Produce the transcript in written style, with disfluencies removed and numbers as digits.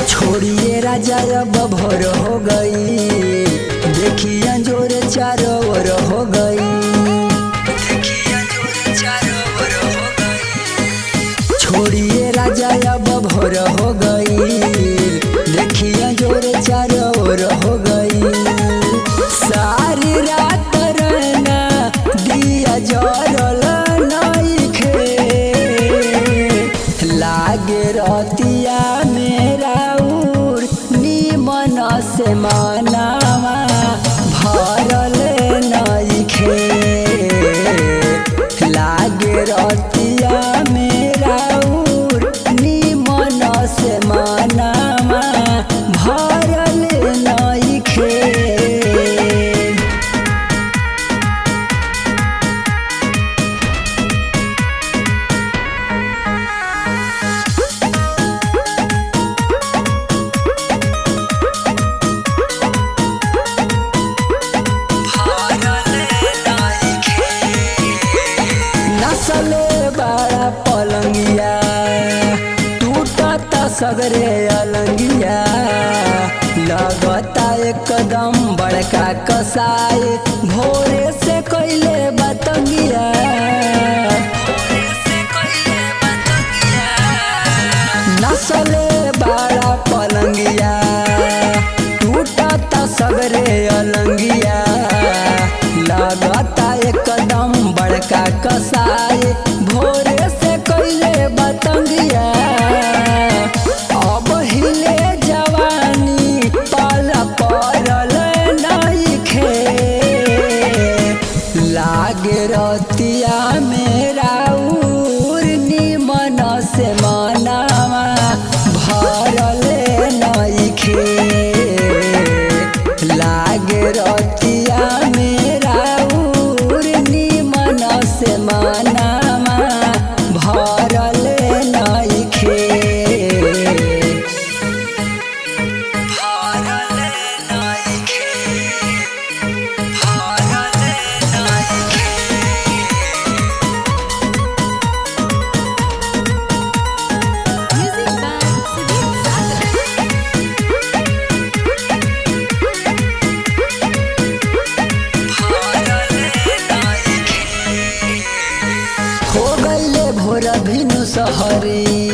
छोड़िए राजा अब भोर हो गई, देखिए जोर चारों ओर हो गई। छोड़िए राजा अब भोर हो गई, देखिए जोर चारों ओर हो गई। सारी रात रहना दिया जरल नइखे, लागे रतिया मेरा निमन से मनावा भरल नइखे। लागे रतिया मेरा निमन से मनावा भरल नइखे। नसले बड़ा पलंगिया टूटता सगरे अलंगिया, लगता एकदम बड़का कसाई भोरे से कैले बतंगिया। नसले बड़ा पलंगिया टूटता सगरे अलंगिया, लगता एकदम बड़का कसाई भोरे से कैले बतंगिया। अब हिले जवानी पाला पड़ल नइखे, लागे रतिया मेरा निमन से मनावा भरल नइखे। लागे रतिया मेरा निमन से मनावा भरल नइखे। हो गईले भोर भिनु सहरी,